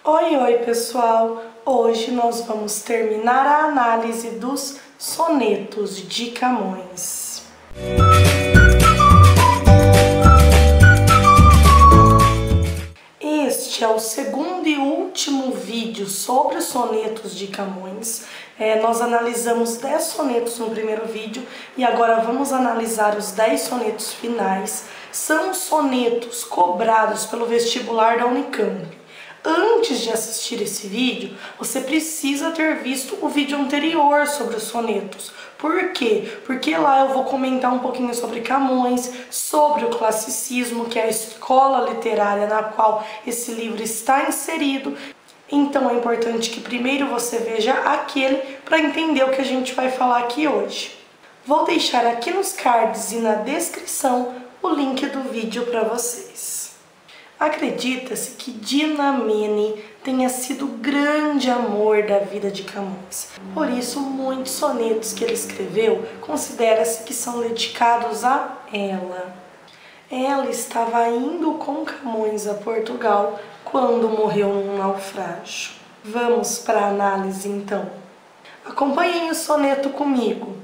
Oi, pessoal! Hoje nós vamos terminar a análise dos sonetos de Camões. Este é o segundo e último vídeo sobre os sonetos de Camões. Nós analisamos 10 sonetos no primeiro vídeo e agora vamos analisar os 10 sonetos finais. São sonetos cobrados pelo vestibular da Unicamp. Antes de assistir esse vídeo, você precisa ter visto o vídeo anterior sobre os sonetos. Por quê? Porque lá eu vou comentar um pouquinho sobre Camões, sobre o classicismo, que é a escola literária na qual esse livro está inserido. Então é importante que primeiro você veja aquele para entender o que a gente vai falar aqui hoje. Vou deixar aqui nos cards e na descrição o link do vídeo para vocês. Acredita-se que Dinamene tenha sido o grande amor da vida de Camões. Por isso, muitos sonetos que ele escreveu considera-se que são dedicados a ela. Ela estava indo com Camões a Portugal quando morreu num naufrágio. Vamos para a análise então. Acompanhem o soneto comigo.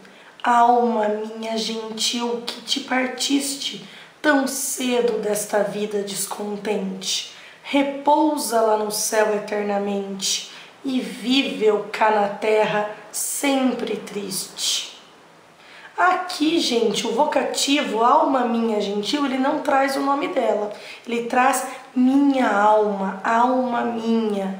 Alma minha gentil, que te partiste tão cedo desta vida descontente, repousa lá no céu eternamente e víveu cá na terra sempre triste. Aqui, gente, o vocativo alma minha gentil, ele não traz o nome dela, ele traz minha alma, alma minha.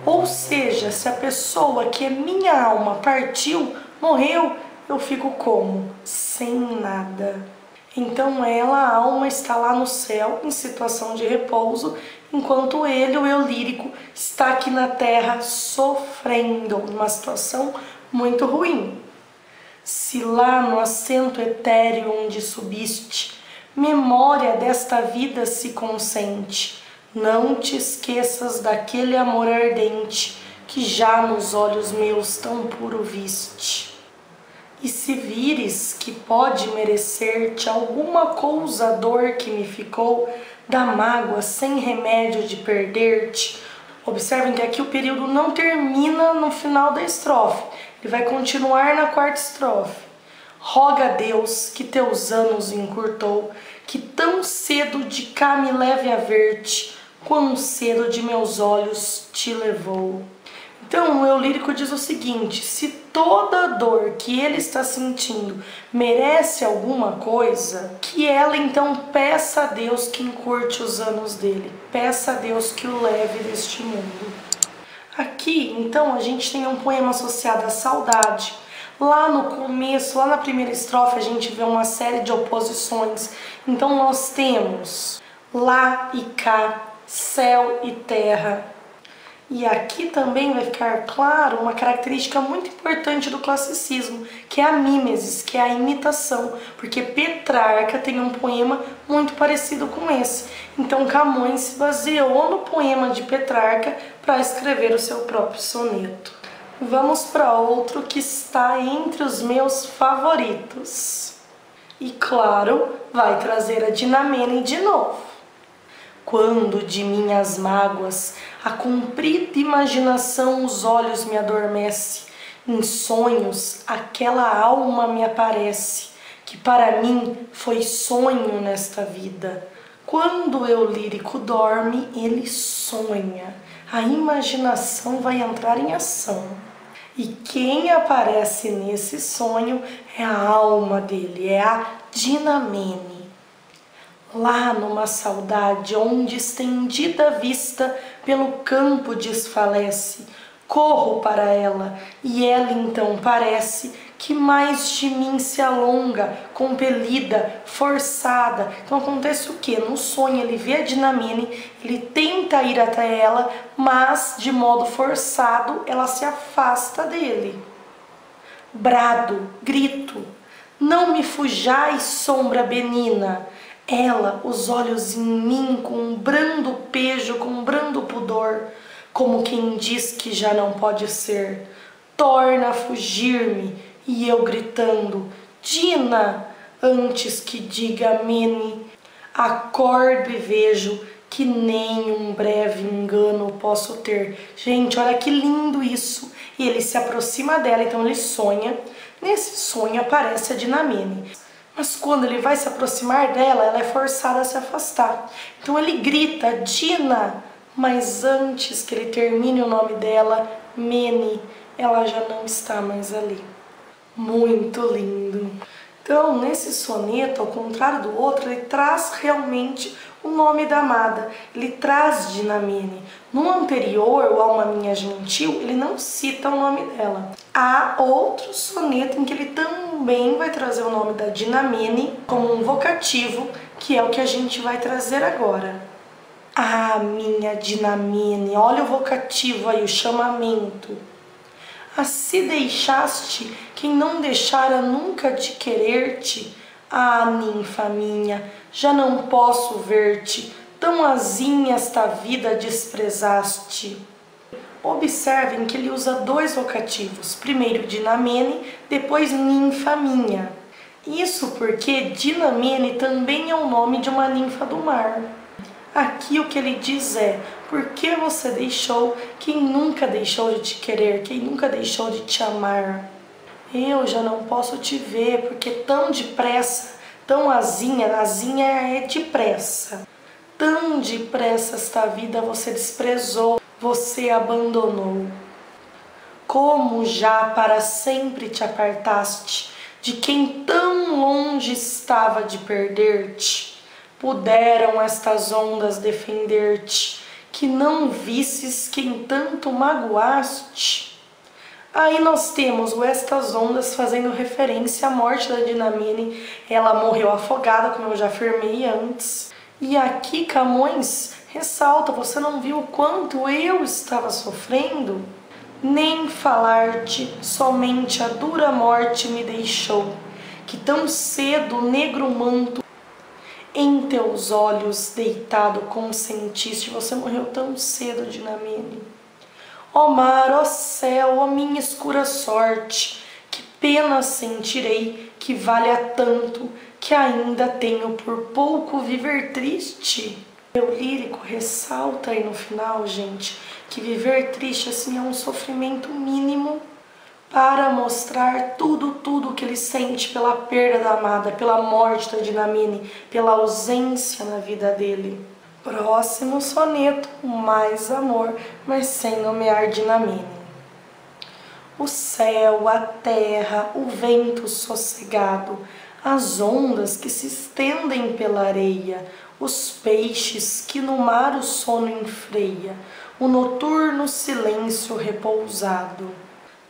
Ou seja, se a pessoa que é minha alma partiu, morreu, eu fico como? Sem nada. Então ela, a alma, está lá no céu em situação de repouso, enquanto ele, o eu lírico, está aqui na terra sofrendo, numa situação muito ruim. Se lá no assento etéreo onde subiste, memória desta vida se consente, não te esqueças daquele amor ardente que já nos olhos meus tão puro viste. E se vires que pode merecer-te alguma cousa a dor que me ficou, da mágoa sem remédio de perder-te. Observem que aqui o período não termina no final da estrofe, ele vai continuar na quarta estrofe. Roga a Deus que teus anos encurtou, que tão cedo de cá me leve a ver-te, quão cedo de meus olhos te levou. Então, o eu lírico diz o seguinte: se toda dor que ele está sentindo merece alguma coisa, que ela então peça a Deus que encurte os anos dele, peça a Deus que o leve deste mundo. Aqui, então, a gente tem um poema associado à saudade. Lá no começo, lá na primeira estrofe, a gente vê uma série de oposições. Então, nós temos lá e cá, céu e terra. E aqui também vai ficar claro uma característica muito importante do classicismo, que é a mímesis, que é a imitação, porque Petrarca tem um poema muito parecido com esse. Então Camões se baseou no poema de Petrarca para escrever o seu próprio soneto. Vamos para outro que está entre os meus favoritos. E claro, vai trazer a Dinamene de novo. Quando de minhas mágoas a comprida imaginação os olhos me adormece, em sonhos aquela alma me aparece, que para mim foi sonho nesta vida. Quando o eu lírico dorme, ele sonha, a imaginação vai entrar em ação. E quem aparece nesse sonho é a alma dele, é a Dinamene. Lá numa saudade onde estendida a vista pelo campo desfalece, corro para ela e ela então parece que mais de mim se alonga, compelida, forçada. Então acontece o quê? No sonho ele vê a Dinamene, ele tenta ir até ela, mas de modo forçado ela se afasta dele. Brado, grito, não me fujais, sombra benina. Ela, os olhos em mim com um brando pejo, com um brando pudor, como quem diz que já não pode ser, torna a fugir-me, e eu gritando, Dina, antes que diga Mene, acordo e vejo que nem um breve engano posso ter. Gente, olha que lindo isso. E ele se aproxima dela, então ele sonha. Nesse sonho aparece a Dinamene. Mas quando ele vai se aproximar dela, ela é forçada a se afastar. Então ele grita, Dina, mas antes que ele termine o nome dela, Mene, ela já não está mais ali. Muito lindo. Então, nesse soneto, ao contrário do outro, ele traz realmente o nome da amada. Ele traz Dinamene. No anterior, o Alma Minha Gentil, ele não cita o nome dela. Há outro soneto em que ele também vai trazer o nome da Dinamene como um vocativo, que é o que a gente vai trazer agora. Ah, minha Dinamene, olha o vocativo aí, o chamamento. Ah, se deixaste quem não deixara nunca de querer-te, ah, ninfa minha, já não posso ver-te, tão azinha esta vida desprezaste. Observem que ele usa dois vocativos, primeiro Dinamene, depois ninfa minha. Isso porque Dinamene também é o nome de uma ninfa do mar. Aqui o que ele diz é, por que você deixou quem nunca deixou de te querer, quem nunca deixou de te amar? Eu já não posso te ver, porque tão depressa, tão azinha é depressa. Tão depressa esta vida você desprezou, você abandonou. Como já para sempre te apartaste de quem tão longe estava de perder-te? Puderam estas ondas defender-te, que não visses quem tanto magoaste? Aí nós temos o Estas Ondas fazendo referência à morte da Dinamene. Ela morreu afogada, como eu já afirmei antes. E aqui Camões ressalta, você não viu o quanto eu estava sofrendo? Nem falar-te, somente a dura morte me deixou, que tão cedo o negro manto em teus olhos deitado consentiste. Você morreu tão cedo, Dinamene. Ó mar, ó céu, ó minha escura sorte, que pena sentirei que valha tanto, que ainda tenho por pouco viver triste. O lírico ressalta aí no final, gente, que viver triste assim é um sofrimento mínimo para mostrar tudo que ele sente pela perda da amada, pela morte da Dinamene, pela ausência na vida dele. Próximo soneto, mais amor, mas sem nomear Dinamene. O céu, a terra, o vento sossegado, as ondas que se estendem pela areia, os peixes que no mar o sono enfreia, o noturno silêncio repousado.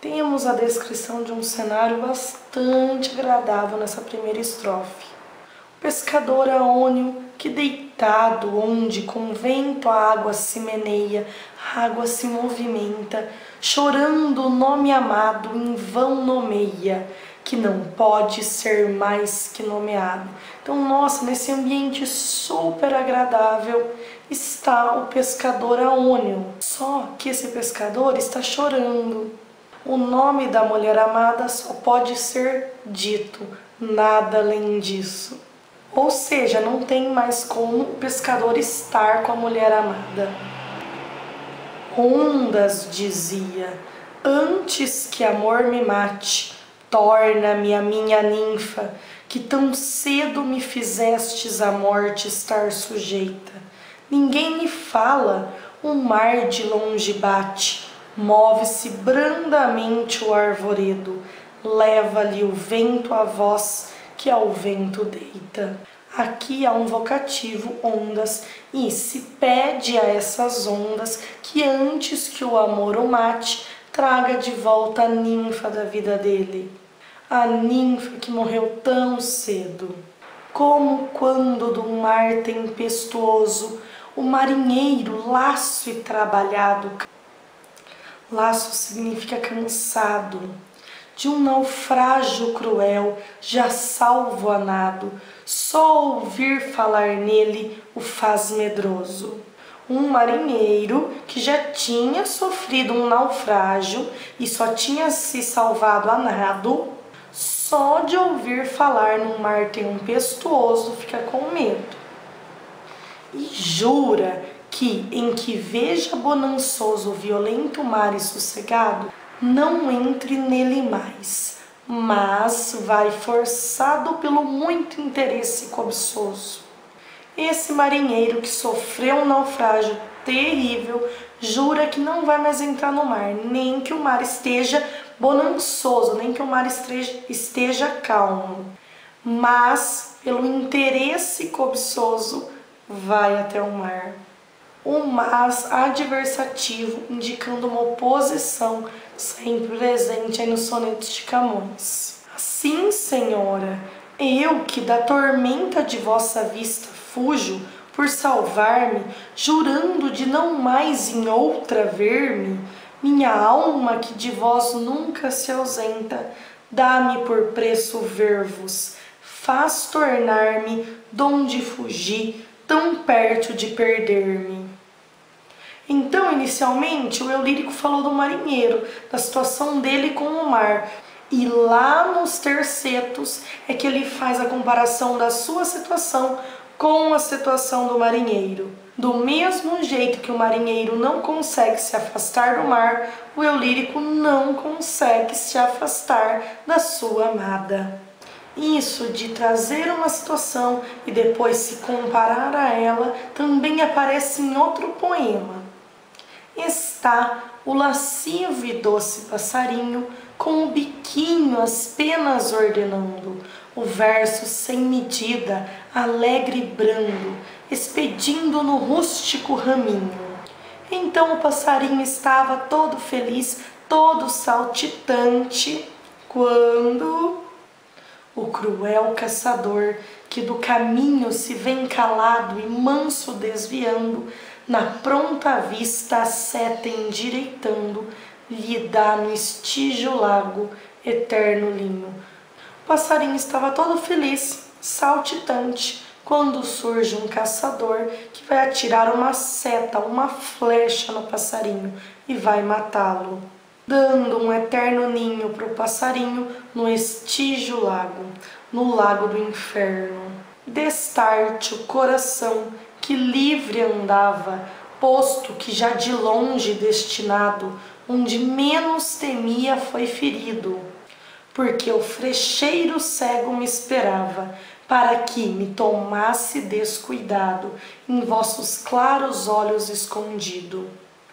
Temos a descrição de um cenário bastante agradável nessa primeira estrofe. O pescador aônio que deitado onde com vento a água se meneia, a água se movimenta, chorando o nome amado em vão nomeia, que não pode ser mais que nomeado. Então, nossa, nesse ambiente super agradável está o pescador aônio. Só que esse pescador está chorando. O nome da mulher amada só pode ser dito, nada além disso. Ou seja, não tem mais como o pescador estar com a mulher amada. Ondas, dizia, antes que amor me mate, torna-me a minha ninfa, que tão cedo me fizestes à morte estar sujeita. Ninguém me fala, o mar de longe bate, move-se brandamente o arvoredo, leva-lhe o vento a voz que ao vento deita. Aqui há um vocativo, ondas, e se pede a essas ondas que antes que o amor o mate, traga de volta a ninfa da vida dele. A ninfa que morreu tão cedo. Como quando do mar tempestuoso o marinheiro, laço e trabalhado. Laço significa cansado. De um naufrágio cruel, já salvo a nado, só ouvir falar nele o faz medroso. Um marinheiro que já tinha sofrido um naufrágio e só tinha se salvado a nado, só de ouvir falar num mar tempestuoso fica com medo. e jura que, em que veja bonançoso, violento mar e sossegado, não entre nele mais, mas vai forçado pelo muito interesse cobiçoso. Esse marinheiro que sofreu um naufrágio terrível jura que não vai mais entrar no mar, nem que o mar esteja bonançoso, nem que o mar esteja calmo, mas pelo interesse cobiçoso vai até o mar. O mas adversativo indicando uma oposição sempre presente aí nos sonetos de Camões. Assim, senhora, eu que da tormenta de vossa vista fujo, por salvar-me, jurando de não mais em outra ver-me, minha alma que de vós nunca se ausenta, dá-me por preço ver-vos, faz tornar-me donde fugi, tão perto de perder-me. Então, inicialmente, o eu lírico falou do marinheiro, da situação dele com o mar. E lá nos tercetos é que ele faz a comparação da sua situação com a situação do marinheiro. Do mesmo jeito que o marinheiro não consegue se afastar do mar, o eu lírico não consegue se afastar da sua amada. Isso de trazer uma situação e depois se comparar a ela também aparece em outro poema. Está o lascivo e doce passarinho com o biquinho as penas ordenando, o verso sem medida, alegre e brando, expedindo no rústico raminho. Então o passarinho estava todo feliz, todo saltitante, quando o cruel caçador, que do caminho se vem calado e manso desviando, na pronta vista a seta endireitando, lhe dá no estígio lago eterno linho. O passarinho estava todo feliz, saltitante, quando surge um caçador que vai atirar uma seta, uma flecha no passarinho e vai matá-lo, dando um eterno ninho para o passarinho no estígio lago, no lago do inferno. Destarte o coração que livre andava, posto que já de longe destinado, onde menos temia foi ferido, porque o frecheiro cego me esperava, para que me tomasse descuidado, em vossos claros olhos escondido.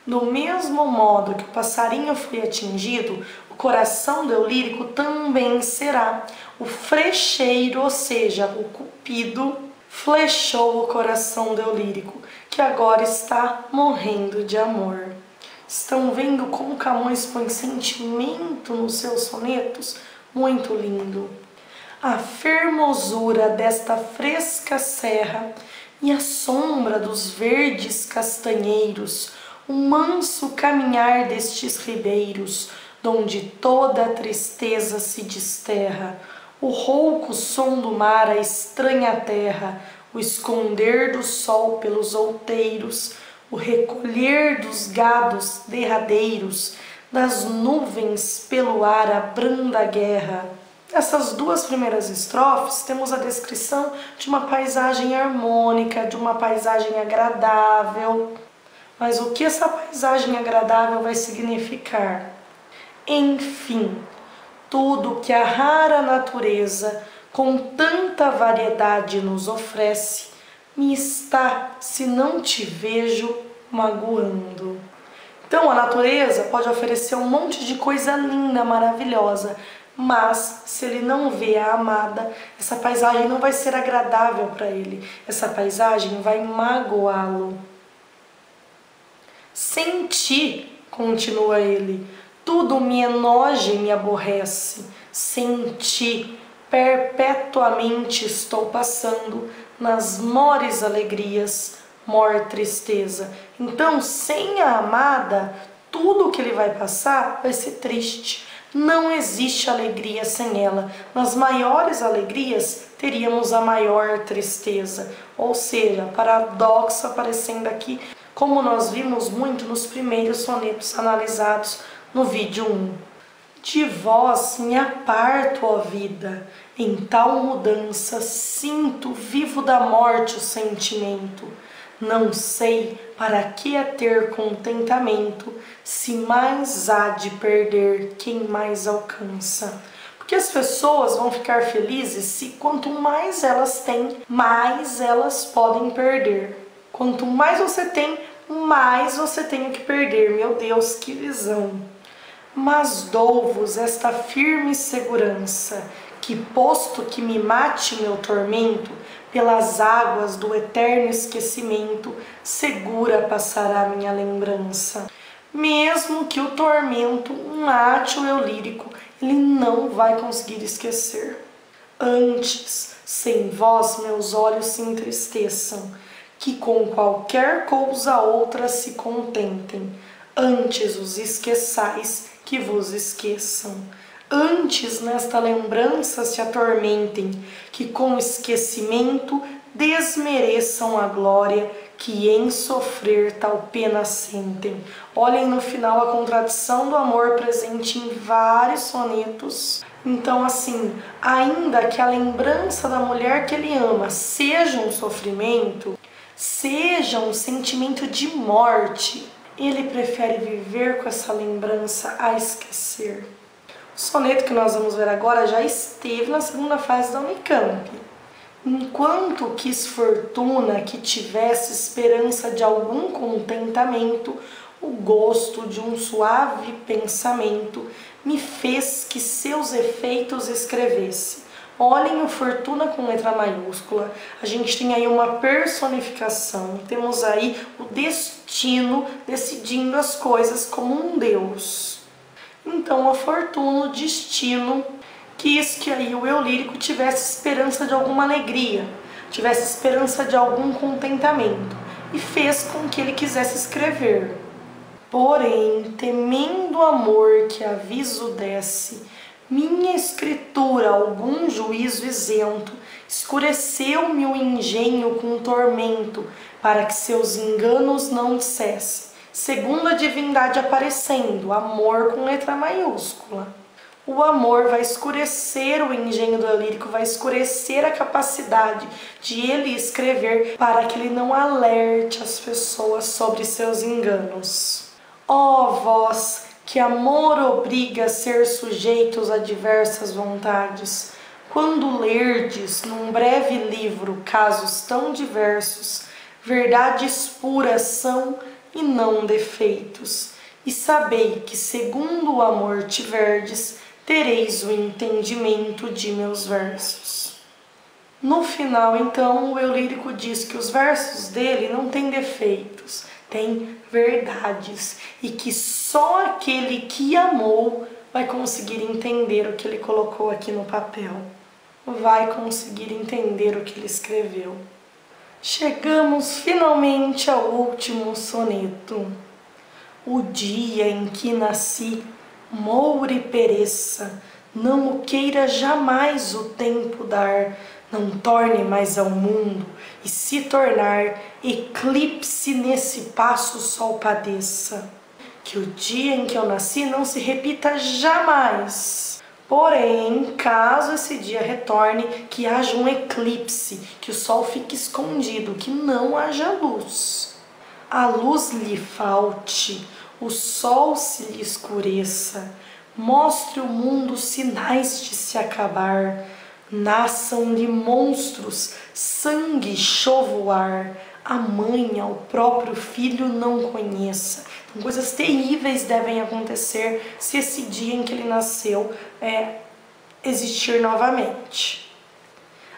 Do mesmo modo que o passarinho foi atingido, o coração do eu lírico também será. O frecheiro, ou seja, o cupido, flechou o coração do eu lírico, que agora está morrendo de amor. Estão vendo como Camões põe sentimento nos seus sonetos? Muito lindo. A fermosura desta fresca serra e a sombra dos verdes castanheiros, o manso caminhar destes ribeiros, donde toda a tristeza se desterra, o rouco som do mar, a estranha terra, o esconder do sol pelos outeiros, o recolher dos gados derradeiros, das nuvens pelo ar a branda guerra. Nessas duas primeiras estrofes temos a descrição de uma paisagem harmônica, de uma paisagem agradável. Mas o que essa paisagem agradável vai significar? Enfim, tudo que a rara natureza com tanta variedade nos oferece, me está, se não te vejo, magoando. Então a natureza pode oferecer um monte de coisa linda, maravilhosa, mas se ele não vê a amada, essa paisagem não vai ser agradável para ele, essa paisagem vai magoá-lo. Sem ti, continua ele, tudo me enoja e me aborrece. Sem ti, perpetuamente estou passando nas mores alegrias, mor tristeza. Então, sem a amada, tudo que ele vai passar vai ser triste. Não existe alegria sem ela. Nas maiores alegrias, teríamos a maior tristeza. Ou seja, paradoxo aparecendo aqui, como nós vimos muito nos primeiros sonetos analisados no vídeo 1. De vós me aparto, ó vida, em tal mudança sinto vivo da morte o sentimento. Não sei para que é ter contentamento, se mais há de perder quem mais alcança. Porque as pessoas vão ficar felizes se quanto mais elas têm, mais elas podem perder. Quanto mais você tem, mais você tem o que perder. Meu Deus, que visão! Mas dou-vos esta firme segurança, que posto que me mate meu tormento, pelas águas do eterno esquecimento, segura passará minha lembrança. Mesmo que o tormento mate o eu lírico, ele não vai conseguir esquecer. Antes, sem vós meus olhos se entristeçam, que com qualquer coisa outra se contentem. Antes os esqueçais que vos esqueçam. Antes nesta lembrança se atormentem, que com esquecimento desmereçam a glória que em sofrer tal pena sentem. Olhem no final a contradição do amor presente em vários sonetos. Então, assim, ainda que a lembrança da mulher que ele ama seja um sofrimento, seja um sentimento de morte, ele prefere viver com essa lembrança a esquecer. O soneto que nós vamos ver agora já esteve na segunda fase da Unicamp. Enquanto quis fortuna que tivesse esperança de algum contentamento, o gosto de um suave pensamento me fez que seus efeitos escrevesse. Olhem o fortuna com letra maiúscula. A gente tem aí uma personificação, temos aí o destino decidindo as coisas como um Deus. Então a fortuna, o destino, quis que aí o eu lírico tivesse esperança de alguma alegria, tivesse esperança de algum contentamento, e fez com que ele quisesse escrever. Porém, temendo o amor que aviso desse, minha escritura algum juízo isento, escureceu-me o engenho com tormento, para que seus enganos não dissesse, segundo a divindade aparecendo, amor com letra maiúscula. O amor vai escurecer o engenho do lírico, vai escurecer a capacidade de ele escrever para que ele não alerte as pessoas sobre seus enganos. Ó vós, que amor obriga a ser sujeitos a diversas vontades, quando lerdes num breve livro casos tão diversos, verdades puras são e não defeitos, e sabei que segundo o amor tiverdes, tereis o entendimento de meus versos. No final, então, o eu lírico diz que os versos dele não têm defeitos, têm verdades, e que só aquele que amou vai conseguir entender o que ele colocou aqui no papel, vai conseguir entender o que ele escreveu. Chegamos finalmente ao último soneto. O dia em que nasci, moure e pereça, não o queira jamais o tempo dar, não torne mais ao mundo, e se tornar eclipse nesse passo o sol padeça. Que o dia em que eu nasci não se repita jamais. Porém, caso esse dia retorne, que haja um eclipse, que o sol fique escondido, que não haja luz. A luz lhe falte, o sol se lhe escureça, mostre o mundo sinais de se acabar, nasçam-lhe monstros, sangue chova o ar, a mãe ao próprio filho não conheça. Então, coisas terríveis devem acontecer se esse dia em que ele nasceu existir novamente.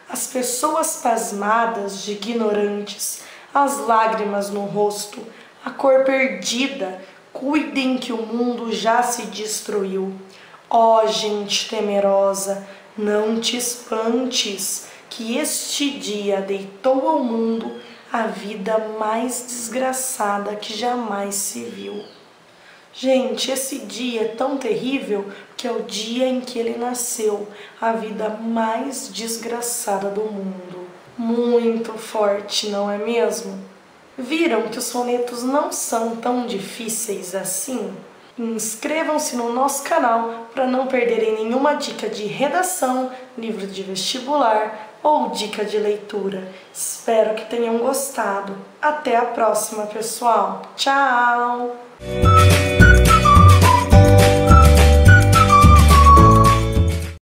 As pessoas pasmadas de ignorantes, as lágrimas no rosto, a cor perdida, cuidem que o mundo já se destruiu. Ó gente temerosa, não te espantes, que este dia deitou ao mundo a vida mais desgraçada que jamais se viu. Gente, esse dia é tão terrível que é o dia em que ele nasceu, a vida mais desgraçada do mundo. Muito forte, não é mesmo? Viram que os sonetos não são tão difíceis assim? Inscrevam-se no nosso canal para não perderem nenhuma dica de redação, livro de vestibular, ou dica de leitura. Espero que tenham gostado. Até a próxima, pessoal. Tchau!